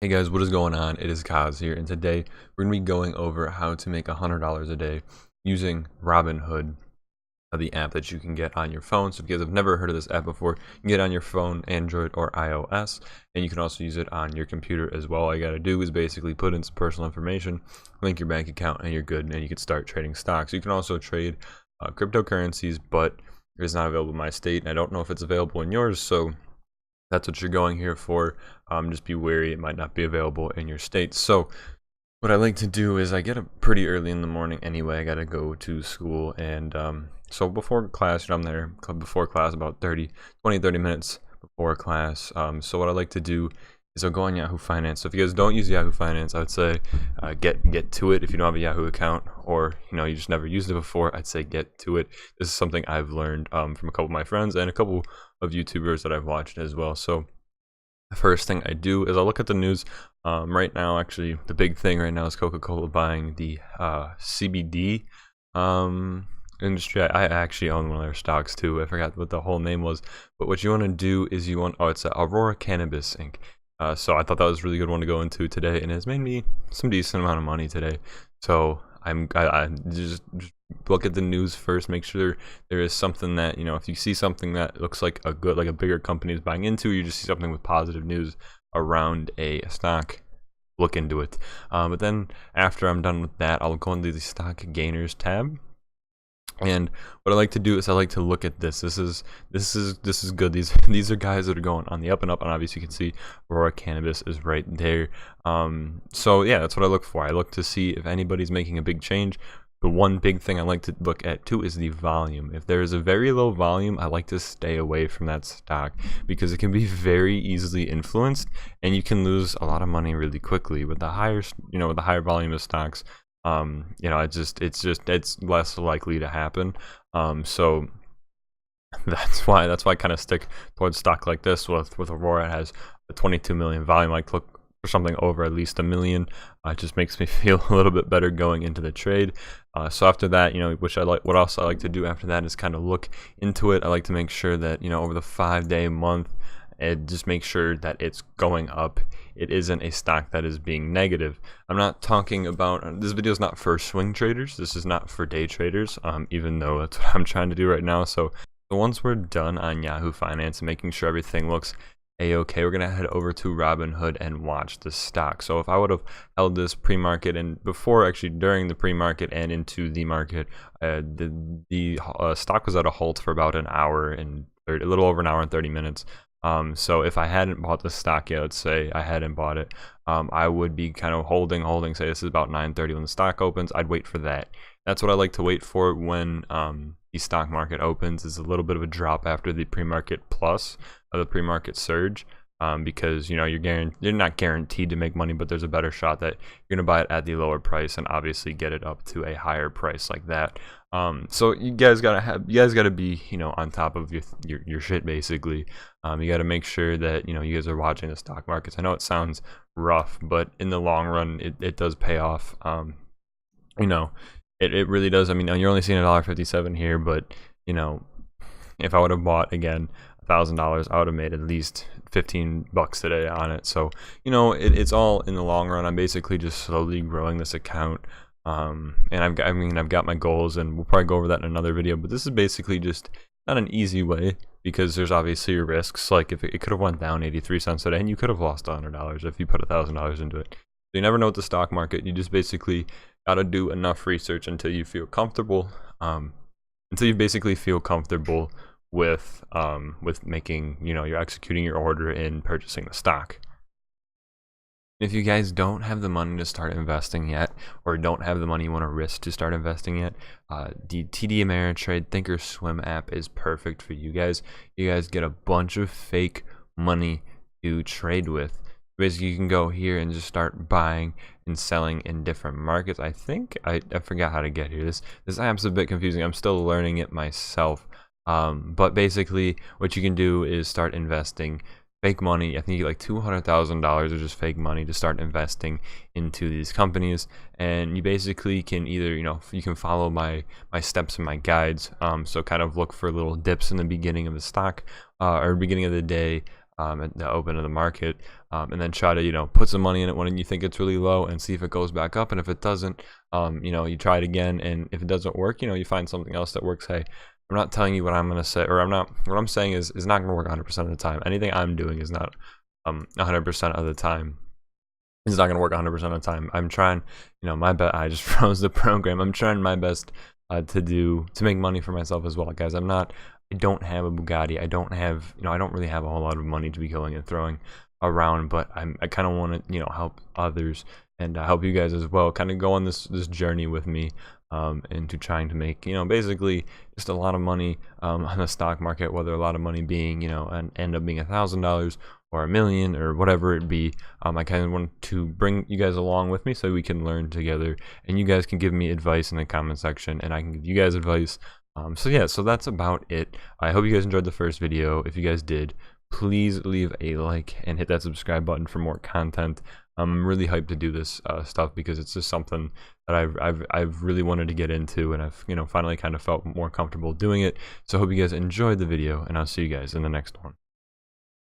Hey guys, what is going on? It is Kaz here, and today we're going to be going over how to make $100 a day using Robinhood, the app that you can get on your phone. So if you guys have never heard of this app before, you can get it on your phone, Android or iOS, and you can also use it on your computer as well. All you got to do is basically put in some personal information, link your bank account, and you're good, and you can start trading stocks. You can also trade cryptocurrencies, but it's not available in my state, and I don't know if it's available in yours, so that's what you're going here for. Just be wary, it might not be available in your state. So what I like to do is I get up pretty early in the morning anyway. I gotta go to school, and so before class, I'm there before class about 30 minutes before class. So what I like to do is I'll go on Yahoo Finance. So if you guys don't use Yahoo Finance, I would say get to it. If you don't have a Yahoo account, or you just never used it before, I'd say get to it. This is something I've learned from a couple of my friends and a couple of YouTubers that I've watched as well. So the first thing I do is I'll look at the news. Right now, actually, the big thing right now is Coca-Cola buying the CBD industry. I actually own one of their stocks too. I forgot what the whole name was. But what you want to do is it's Aurora Cannabis Inc. So I thought that was a really good one to go into today, and it's made me some decent amount of money today. So I just look at the news first, make sure there is something that, if you see something that looks like a bigger company is buying into, you just see something with positive news around a stock, look into it. But then after I'm done with that, I'll go into the stock gainers tab. And what I like to do is I like to look at this. This is good. These are guys that are going on the up and up, and obviously you can see Aurora Cannabis is right there. So yeah, that's what I look for. I look to see if anybody's making a big change. The one big thing I like to look at too is the volume. If there is a very low volume, I like to stay away from that stock because it can be very easily influenced, and you can lose a lot of money really quickly. With the higher, with the higher volume of stocks, it's less likely to happen. So that's why I kind of stick towards stock like this. With Aurora, it has a 22 million volume. I look for something over at least 1 million. It just makes me feel a little bit better going into the trade. So after that, what else I like to do after that is kind of look into it. I like to make sure that over the 5-day month, and just make sure that it's going up. It isn't a stock that is being negative. I'm not talking about, this video is not for swing traders. This is not for day traders, even though that's what I'm trying to do right now. So once we're done on Yahoo Finance and making sure everything looks a-okay, we're gonna head over to Robinhood and watch the stock. So if I would have held this pre-market, and during the pre-market and into the market, the stock was at a halt for about an hour and a little over an hour and 30 minutes. So if I hadn't bought the stock yet, let's say I hadn't bought it, I would be kind of holding, say this is about 9:30 when the stock opens, I'd wait for that. That's what I like to wait for when the stock market opens, is a little bit of a drop after the pre-market plus, the pre-market surge, because you're not guaranteed to make money, but there's a better shot that you're gonna buy it at the lower price and obviously get it up to a higher price like that. So you guys gotta be on top of your shit basically. You gotta make sure that you guys are watching the stock markets. I know it sounds rough, but in the long run it does pay off. It really does. I mean, you're only seeing $1.57 here, but if I would have bought again $1,000, I would have made at least $15 today on it. So it's all in the long run. I'm basically just slowly growing this account, and I've got my goals, and we'll probably go over that in another video. But this is basically just not an easy way, because there's obviously risks. Like if it could have went down 83 cents today, and you could have lost $100 if you put $1,000 into it. So you never know with the stock market. You just basically gotta do enough research until you feel comfortable. Until you basically feel comfortable with making, you're executing your order in purchasing the stock. If you guys don't have the money to start investing yet, or don't have the money you want to risk to start investing yet, the TD Ameritrade Thinkorswim app is perfect for you guys. You guys get a bunch of fake money to trade with. Basically, you can go here and just start buying and selling in different markets. I think I forgot how to get here. This app's a bit confusing. I'm still learning it myself. But basically, what you can do is start investing fake money. I think you get like $200,000 of just fake money to start investing into these companies, and you basically can either you can follow my steps and my guides. So kind of look for little dips in the beginning of the stock or beginning of the day. at the open of the market, and then try to put some money in it when you think it's really low and see if it goes back up. And if it doesn't, you try it again, and if it doesn't work, you find something else that works. Hey, I'm not telling you what I'm gonna say, or what I'm saying is not gonna work 100% of the time. Anything I'm doing is not 100% of the time. It's not gonna work 100% of the time. I'm trying, my best. I just froze the program. I'm trying my best to make money for myself as well, guys. I don't have a Bugatti. I don't have, I don't really have a whole lot of money to be going and throwing around, but I kind of want to, help others and help you guys as well. Kind of go on this journey with me, into trying to make, basically just a lot of money on the stock market. Whether a lot of money being, and end up being $1,000 or $1 million or whatever it be. I kind of want to bring you guys along with me so we can learn together, and you guys can give me advice in the comment section, and I can give you guys advice. So yeah, so that's about it. I hope you guys enjoyed the first video. If you guys did, please leave a like and hit that subscribe button for more content. I'm really hyped to do this stuff because it's just something that I've really wanted to get into, and I've finally kind of felt more comfortable doing it. So I hope you guys enjoyed the video, and I'll see you guys in the next one.